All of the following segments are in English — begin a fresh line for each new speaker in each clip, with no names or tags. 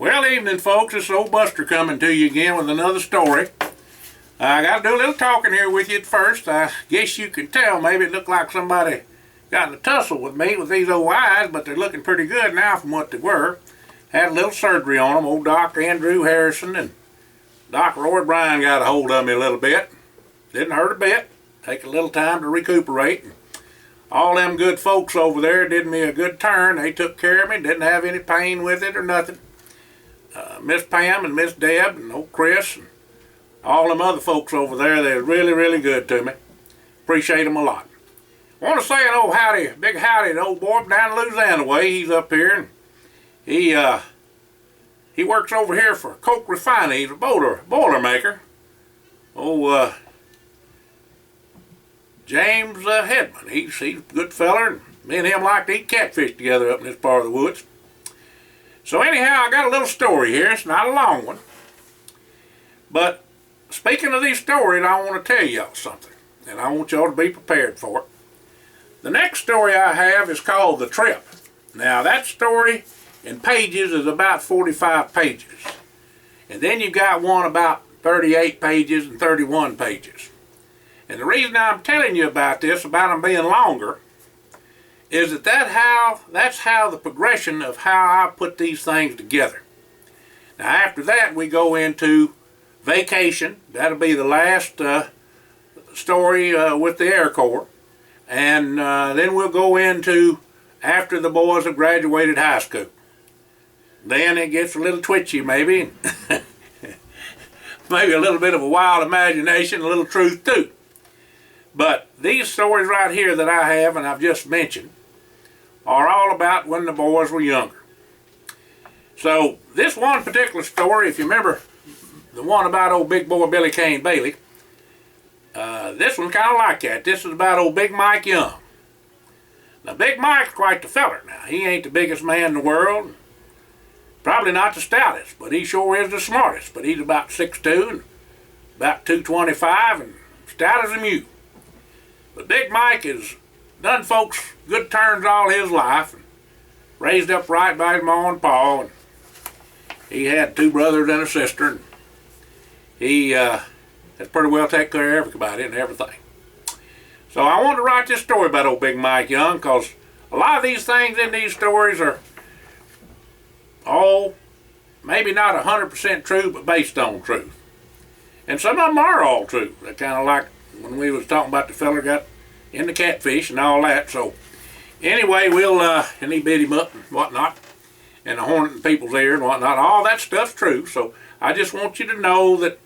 Well, evening, folks. This is old Buster coming to you again with another story. I got to do a little talking here with you at first. I guess you can tell. Maybe it looked like somebody got in a tussle with me with these old eyes, but they're looking pretty good now from what they were. Had a little surgery on them. Old Doc Andrew Harrison and Doc Roy Bryan got a hold of me a little bit. Didn't hurt a bit. Take a little time to recuperate. All them good folks over there did me a good turn. They took care of me. Didn't have any pain with it or nothing. Miss Pam and Miss Deb and old Chris and all them other folks over there, they're really, really good to me. Appreciate them a lot. I want to say an old howdy, big howdy to old boy down in Louisiana way. He's up here and he works over here for Coke Refining. He's a boiler maker. Oh, James Hedman. He's a good feller, and me and him like to eat catfish together up in this part of the woods. So anyhow, I got a little story here. It's not a long one. But speaking of these stories, I want to tell y'all something. And I want y'all to be prepared for it. The next story I have is called The Trip. Now that story in pages is about 45 pages. And then you've got one about 38 pages and 31 pages. And the reason I'm telling you about this, about them being longer, is that's how the progression of how I put these things together. Now after that we go into vacation. That'll be the last story with the Air Corps. And then we'll go into after the boys have graduated high school. Then it gets a little twitchy maybe. Maybe a little bit of a wild imagination, a little truth too. But these stories right here that I have and I've just mentioned are all about when the boys were younger. So this one particular story, if you remember the one about old big boy Billy Kane Bailey, this one kind of like that. This is about old Big Mike Young. Now Big Mike's quite the feller now. He ain't the biggest man in the world, probably not the stoutest, but he sure is the smartest. But he's about 6'2" and about 225 and stout as a mule. But Big Mike has done folks good turns all his life, and raised up right by his ma and pa, and he had 2 brothers and a sister, and he has pretty well taken care of everybody and everything. So I wanted to write this story about old Big Mike Young, because a lot of these things in these stories are all maybe not 100% true, but based on truth. And some of them are all true. They're kind of like when we was talking about the feller got in the catfish and all that. So anyway, we'll and he bit him up and whatnot, and the hornet in people's ear and whatnot. All that stuff's true. So I just want you to know that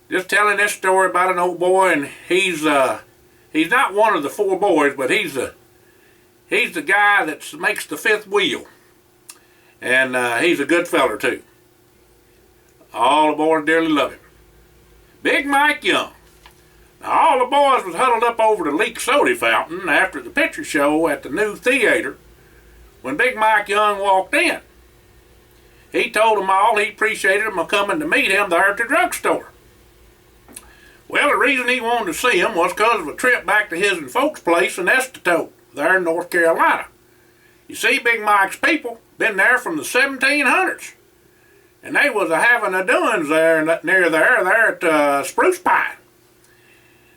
just telling this story about an old boy, and he's not one of the 4 boys, but he's the guy that makes the 5th wheel, and he's a good feller too. All the boys dearly love him. Big Mike Young. Now, all the boys was huddled up over the leak soda fountain after the picture show at the new theater when Big Mike Young walked in. He told them all he appreciated them coming to meet him there at the drugstore. Well, the reason he wanted to see him was because of a trip back to his and folks' place in Estatote, there in North Carolina. You see, Big Mike's people been there from the 1700s, and they was having a doings there near there at Spruce Pine.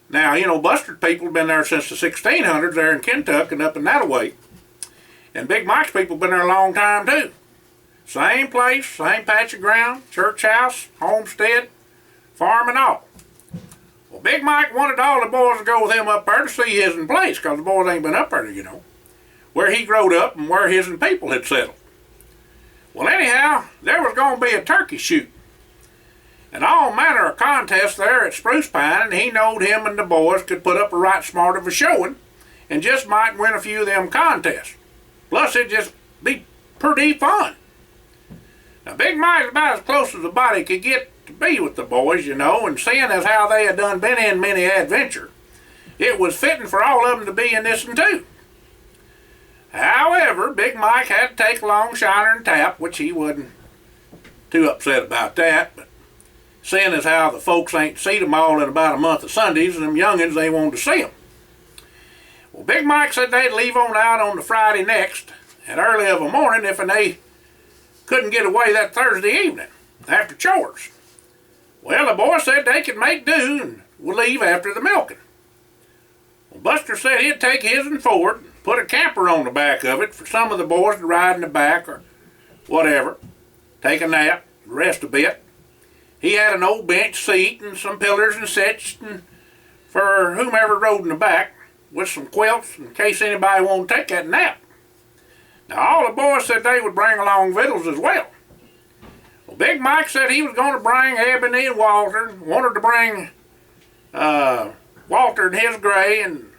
Now, you know, Buster's people have been there since the 1600s there in Kentucky and up in that way. And Big Mike's people have been there a long time too. Same place, same patch of ground, church house, homestead, farm and all. Well, Big Mike wanted all the boys to go with him up there to see his place, because the boys ain't been up there, you know, where he growed up and where his people had settled. Well, anyhow, there was going to be a turkey shoot and all manner of contests there at Spruce Pine, and he knowed him and the boys could put up a right smart of a showing and just might win a few of them contests. Plus, it'd just be pretty fun. Now, Big Mike's about as close as a body could get to be with the boys, you know, and seeing as how they had done been in many adventure, it was fitting for all of them to be in this one too. However, Big Mike had to take along Shiner and Tap, which he wasn't too upset about that, but seeing as how the folks ain't seen them all in about a month of Sundays, and them youngins, they wanted to see them. Well, Big Mike said they'd leave on out on the Friday next, and early of a morning, if they couldn't get away that Thursday evening after chores. Well, the boys said they could make do and would leave after the milking. Well, Buster said he'd take his and Ford and put a camper on the back of it for some of the boys to ride in the back or whatever, take a nap, rest a bit. He had an old bench seat and some pillars and such for whomever rode in the back, with some quilts in case anybody wanted to take that nap. Now all the boys said they would bring along victuals as well. Well, Big Mike said he was going to bring Ebony and Walter, wanted to bring Walter and his gray and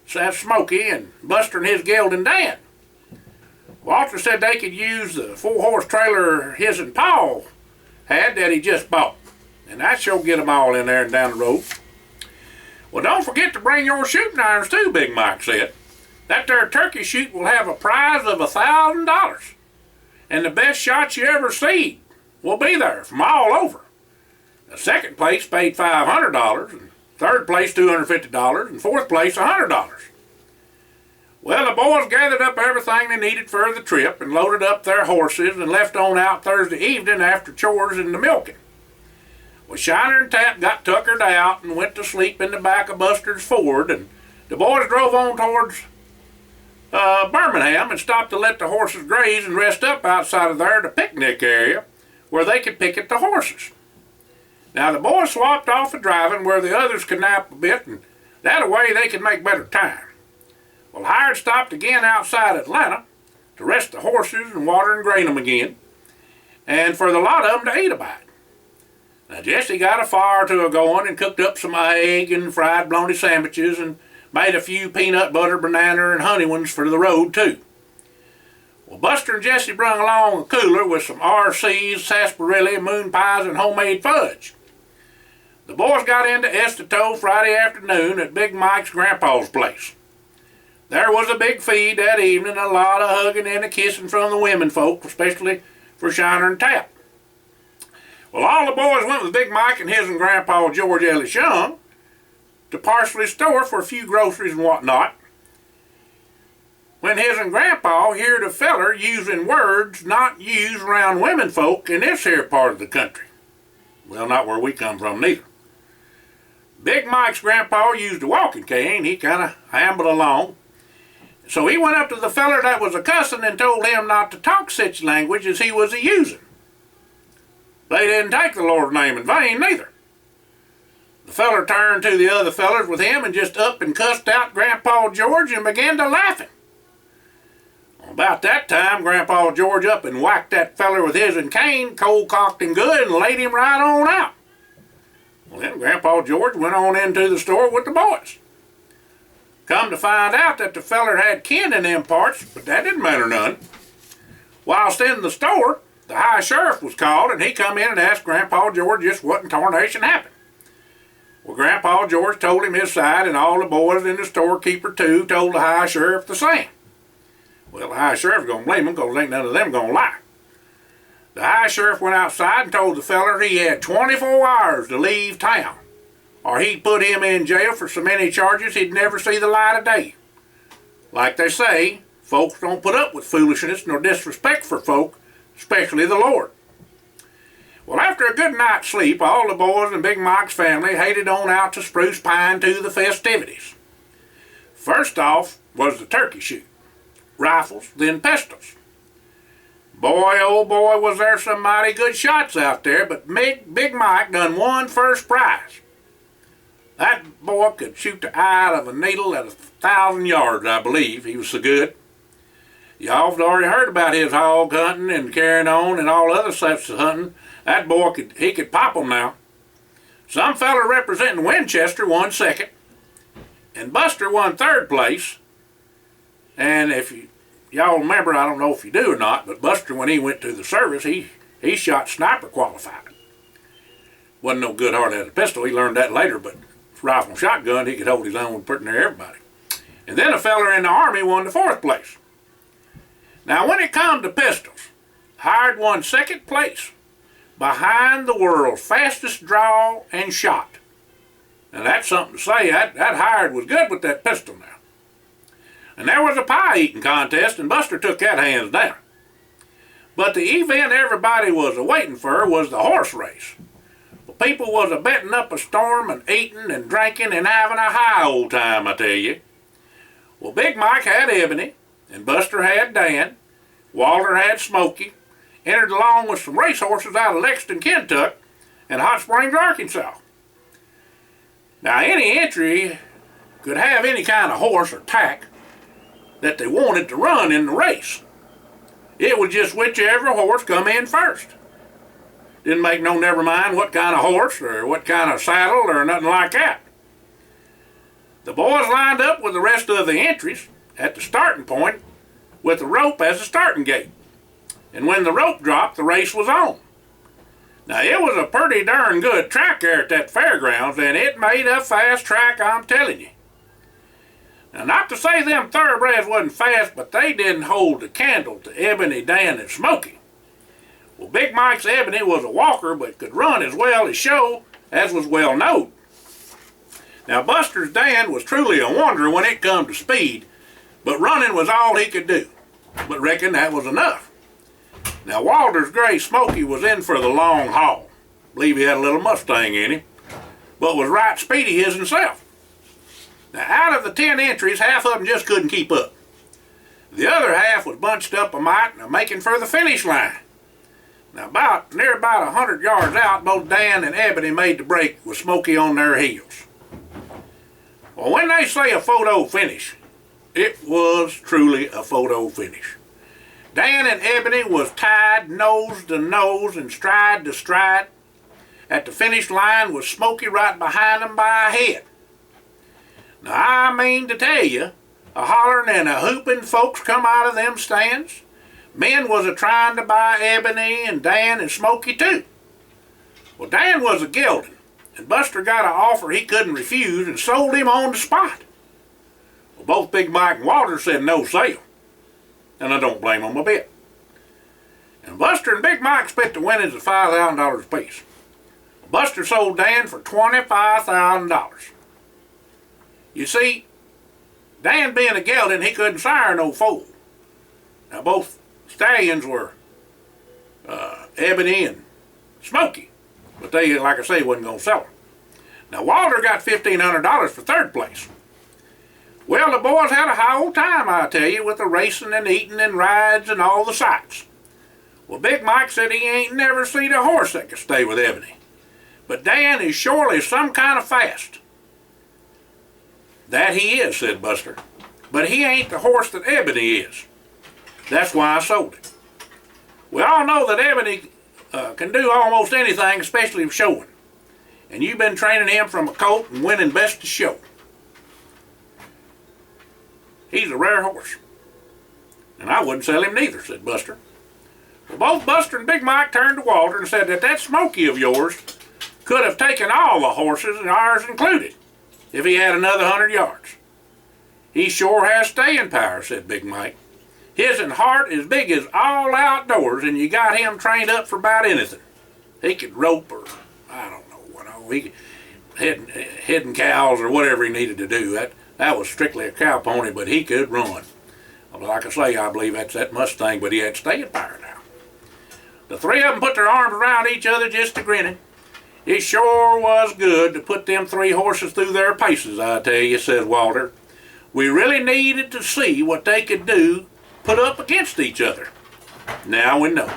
Smokey and Buster and his gelding Dan. Walter said they could use the 4-horse trailer his and Paul had that he just bought, and that sure get them all in there and down the road. Well, don't forget to bring your shooting irons too, Big Mike said. That there turkey shoot will have a prize of $1,000, and the best shots you ever see will be there from all over. The second place paid $500, and third place $250, and fourth place $100. Well, the boys gathered up everything they needed for the trip and loaded up their horses and left on out Thursday evening after chores and the milking. Well, Shiner and Tap got tuckered out and went to sleep in the back of Buster's Ford, and the boys drove on towards Birmingham and stopped to let the horses graze and rest up outside of there, the picnic area, where they could picket the horses. Now, the boys swapped off the driving where the others could nap a bit, and that way they could make better time. Well, Hired stopped again outside Atlanta to rest the horses and water and grain them again, and for the lot of them to eat a bite. Now, Jesse got a fire or two a-going and cooked up some egg and fried bologna sandwiches and made a few peanut butter, banana, and honey ones for the road, too. Well, Buster and Jesse brung along a cooler with some RCs, sarsaparilla, moon pies, and homemade fudge. The boys got into Estito Friday afternoon at Big Mike's grandpa's place. There was a big feed that evening, a lot of hugging and a kissing from the women folk, especially for Shiner and Tap. Well, all the boys went with Big Mike and his and Grandpa George Ellis Young to Parsley store for a few groceries and whatnot. When his and Grandpa heard a feller using words not used around women folk in this here part of the country. Well, not where we come from neither. Big Mike's grandpa used a walking cane. He kind of ambled along. So he went up to the feller that was a-cussing and told him not to talk such language as he was a-using. They didn't take the Lord's name in vain neither. The feller turned to the other fellers with him and just up and cussed out Grandpa George and began to laughing. About that time, Grandpa George up and whacked that feller with his and cane, cold-cocked and good, and laid him right on out. Well, then Grandpa George went on into the store with the boys. Come to find out that the feller had kin in them parts, but that didn't matter none. Whilst in the store, the high sheriff was called, and he come in and asked Grandpa George just what in tarnation happened. Well, Grandpa George told him his side, and all the boys and the storekeeper, too, told the high sheriff the same. Well, the high sheriff gonna blame him because ain't none of them gonna lie. The high sheriff went outside and told the feller he had 24 hours to leave town, or he'd put him in jail for so many charges he'd never see the light of day. Like they say, folks don't put up with foolishness nor disrespect for folk, especially the Lord. Well, after a good night's sleep, all the boys in Big Mike's family headed on out to Spruce Pine to the festivities. First off was the turkey shoot. Rifles, then pistols. Boy, oh boy, was there some mighty good shots out there, but Big Mike done won first prize. That boy could shoot the eye out of a needle at 1,000 yards, I believe. He was so good. Y'all have already heard about his hog hunting and carrying on and all other sorts of hunting. That boy could pop 'em now. Some fella representing Winchester won second, and Buster won third place. And if y'all remember, I don't know if you do or not, but Buster, when he went to the service, he shot sniper qualified. Wasn't no good hardly at a pistol. He learned that later, but rifle and shotgun, he could hold his own pretty near everybody. And then a feller in the Army won the fourth place. Now, when it come to pistols, Hired won second place behind the world's fastest draw and shot. Now, that's something to say. That Hired was good with that pistol now. And there was a pie eating contest, and Buster took that hands down. But the event everybody was a-waiting for was the horse race. Well, people was a-betting up a storm and eating and drinking and having a high old time, I tell you. Well, Big Mike had Ebony, and Buster had Dan, Walter had Smokey, entered along with some racehorses out of Lexington, Kentucky, and Hot Springs, Arkansas. Now, any entry could have any kind of horse or tack that they wanted to run in the race. It was just whichever horse come in first. Didn't make no never mind what kind of horse or what kind of saddle or nothing like that. The boys lined up with the rest of the entries at the starting point with the rope as a starting gate. And when the rope dropped, the race was on. Now, it was a pretty darn good track there at that fairgrounds, and it made a fast track, I'm telling you. Now, not to say them thoroughbreds wasn't fast, but they didn't hold a candle to Ebony, Dan, and Smokey. Well, Big Mike's Ebony was a walker, but could run as well as show, as was well known. Now, Buster's Dan was truly a wonder when it come to speed, but running was all he could do. But reckon that was enough. Now, Walter's gray Smokey was in for the long haul. Believe he had a little Mustang in him, but was right speedy himself. Now, out of the 10 entries, half of them just couldn't keep up. The other half was bunched up a mite and making for the finish line. Now, near about 100 yards out, both Dan and Ebony made the break with Smokey on their heels. Well, when they say a photo finish, it was truly a photo finish. Dan and Ebony was tied nose to nose and stride to stride. At the finish line was Smokey right behind them by a head. Now, I mean to tell you, a hollering and a whooping folks come out of them stands. Men was a-trying to buy Ebony and Dan and Smokey too. Well, Dan was a gelding, and Buster got an offer he couldn't refuse and sold him on the spot. Well, both Big Mike and Walter said no sale, and I don't blame them a bit. And Buster and Big Mike split the winnings of $5,000 apiece. Buster sold Dan for $25,000. You see, Dan being a gelding, he couldn't sire no foal. Now, both stallions were Ebony and Smokey, but they, like I say, wasn't going to sell them. Now, Walter got $1,500 for third place. Well, the boys had a high old time, I tell you, with the racing and eating and rides and all the sights. Well, Big Mike said he ain't never seen a horse that could stay with Ebony. But Dan is surely some kind of fast. That he is, said Buster. But he ain't the horse that Ebony is. That's why I sold it. We all know that Ebony can do almost anything, especially showing. And you've been training him from a colt and winning best of show. He's a rare horse. And I wouldn't sell him neither, said Buster. Well, both Buster and Big Mike turned to Walter and said that Smokey of yours could have taken all the horses, and ours included, if he had another 100 yards. He sure has staying power, said Big Mike. His heart is big as all outdoors, and you got him trained up for about anything. He could rope or, I don't know what all, he could heading cows or whatever he needed to do. That was strictly a cow pony, but he could run. Like I say, I believe that's that Mustang, but he had staying power now. The three of them put their arms around each other just a grinning. It sure was good to put them three horses through their paces, I tell you, said Walter. We really needed to see what they could do put up against each other. Now we know.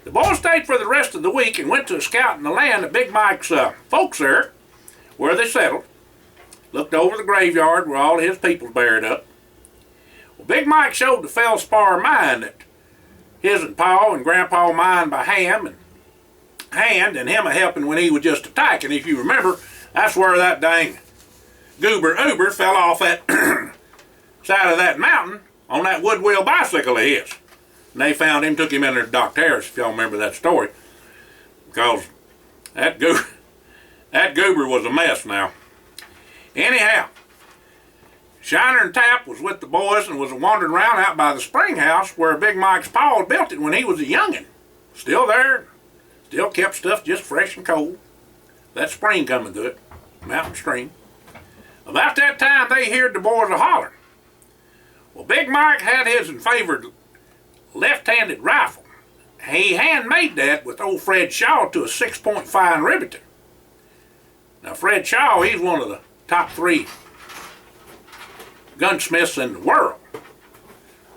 The boys stayed for the rest of the week and went to a scout in the land of Big Mike's folks there, where they settled. Looked over the graveyard where all his people's buried up. Well, Big Mike showed the Feldspar mine that his and Pa and Grandpa mined by hand and him a-helping when he was just attacking. If you remember, that's where that dang Goober Uber fell off that side of that mountain on that wood wheel bicycle of his. And they found him, took him in there to Dr. Harris, if y'all remember that story. Because that Goober was a mess now. Anyhow, Shiner and Tap was with the boys and was wandering around out by the spring house where Big Mike's pa had built it when he was a youngin'. Still there, still kept stuff just fresh and cold. That spring coming through it, mountain stream. About that time, they heard the boys a-hollering. Well, Big Mike had his favored left-handed rifle, he handmade that with old Fred Shaw to a 6-point fine riveting. Now Fred Shaw, he's one of the top 3 gunsmiths in the world.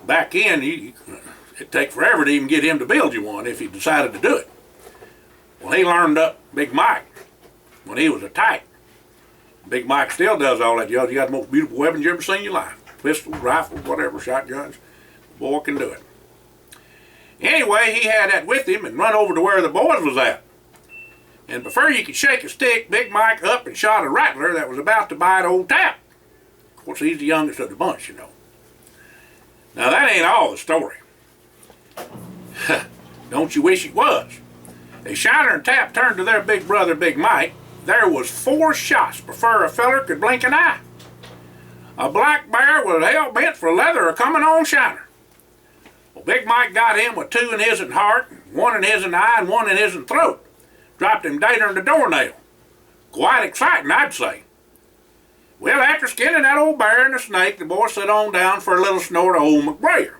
Back in, it'd take forever to even get him to build you one if he decided to do it. Well, he learned up Big Mike when he was a tyke. Big Mike still does all that. You got the most beautiful weapons you ever seen in your life. Pistols, rifles, whatever, shotguns. The boy can do it. Anyway, he had that with him and run over to where the boys was at. And before you could shake a stick, Big Mike up and shot a rattler that was about to bite old Tap. Of course, he's the youngest of the bunch, you know. Now, that ain't all the story. Don't you wish it was? As Shiner and Tap turned to their big brother, Big Mike, there was 4 shots before a feller could blink an eye. A black bear was hell-bent for leather a coming on Shiner. Well, Big Mike got him with 2 in his heart, 1 in his eye, and 1 in his throat. Dropped him dead on the doornail. Quite exciting, I'd say. Well, after skinning that old bear and the snake, the boys sat on down for a little snort of old McBrayer.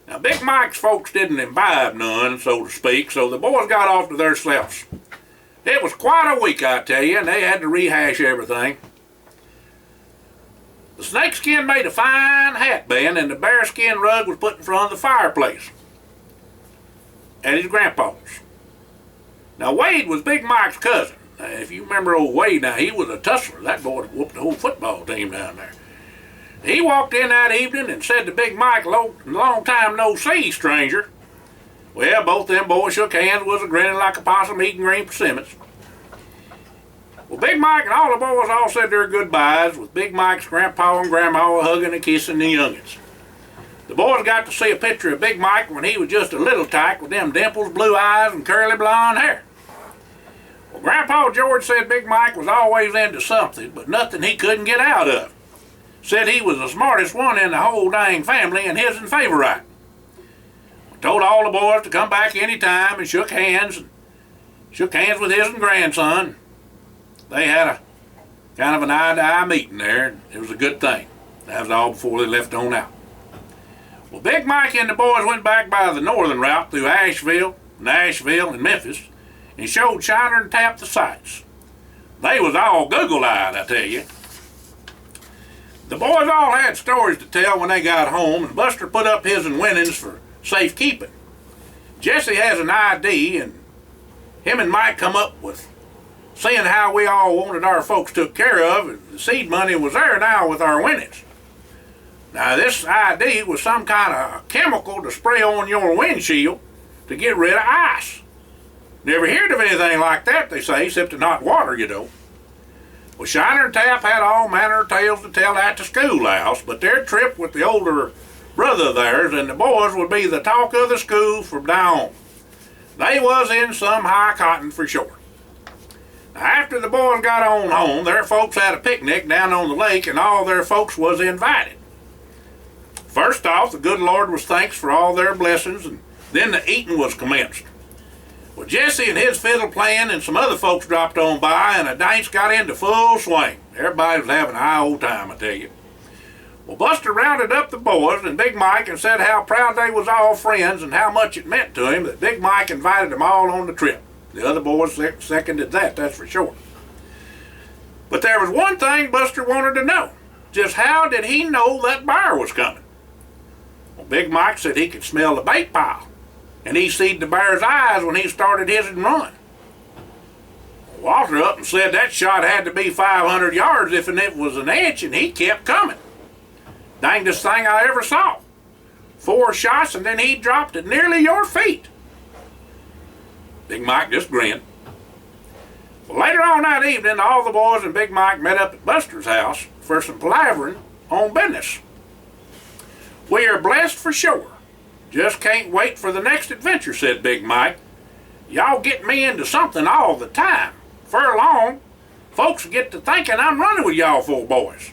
Now, Big Mike's folks didn't imbibe none, so to speak, so the boys got off to their selves. It was quite a week, I tell you, and they had to rehash everything. The snakeskin made a fine hat band, and the bearskin rug was put in front of the fireplace at his grandpa's. Now, Wade was Big Mike's cousin. Now, if you remember old Wade, now, he was a tussler. That boy whooped the whole football team down there. He walked in that evening and said to Big Mike, long time no see, stranger. Well, both them boys shook hands, was a grinning like a possum eating green persimmons. Well, Big Mike and all the boys all said their goodbyes, with Big Mike's grandpa and grandma hugging and kissing the youngins. The boys got to see a picture of Big Mike when he was just a little tyke with them dimples, blue eyes, and curly blonde hair. Well, Grandpa George said Big Mike was always into something, but nothing he couldn't get out of. Said he was the smartest one in the whole dang family and his favorite. Told all the boys to come back any time and shook hands with his grandson. They had a kind of an eye-to-eye meeting there, and it was a good thing. That was all before they left on out. Well, Big Mike and the boys went back by the northern route through Asheville, Nashville, and Memphis, and showed Shiner and Tap the sights. They was all goggle-eyed, I tell you. The boys all had stories to tell when they got home, and Buster put up his winnings for safekeeping. Jesse has an ID, and him and Mike come up with seeing how we all wanted our folks took care of, and the seed money was there now with our winnings. Now, this ID was some kind of chemical to spray on your windshield to get rid of ice. Never heard of anything like that, they say, except in hot water, you know. Well, Shiner and Tap had all manner of tales to tell at the schoolhouse, but their trip with the older brother of theirs and the boys would be the talk of the school from now on. They was in some high cotton for sure. Now, after the boys got on home, their folks had a picnic down on the lake, and all their folks was invited. First off, the good Lord was thanks for all their blessings, and then the eating was commenced. Well, Jesse and his fiddle playing and some other folks dropped on by, and the dance got into full swing. Everybody was having a high old time, I tell you. Well, Buster rounded up the boys and Big Mike and said how proud they was all friends and how much it meant to him that Big Mike invited them all on the trip. The other boys seconded that, that's for sure. But there was one thing Buster wanted to know. Just how did he know that bear was coming? Well, Big Mike said he could smell the bait pile, and he seed the bear's eyes when he started his run. Walter up and said that shot had to be 500 yards if it was an inch, and he kept coming. Dangest thing I ever saw. 4 shots, and then he dropped at nearly your feet. Big Mike just grinned. Well, later on that evening, all the boys and Big Mike met up at Buster's house for some palavering on business. We are blessed for sure. Just can't wait for the next adventure, said Big Mike. Y'all get me into something all the time. For long, folks get to thinking I'm running with y'all 4 boys.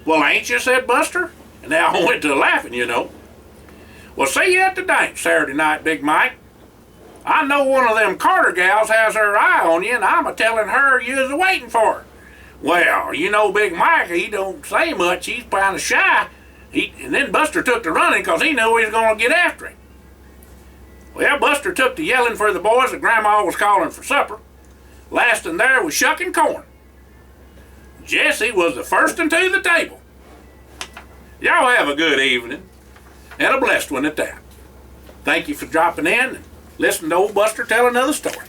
Well, ain't you, said Buster. And they all went to laughing, you know. Well, see you at the dance Saturday night, Big Mike. I know one of them Carter gals has her eye on you, and I'm a-telling her you was waiting for her. Well, you know Big Mike, he don't say much. He's kind of shy. And then Buster took to running because he knew he was going to get after him. Well, Buster took to yelling for the boys that Grandma was calling for supper. Last in there was shucking corn. Jesse was the first into the table. Y'all have a good evening, and a blessed one at that. Thank you for dropping in and listening to old Buster tell another story.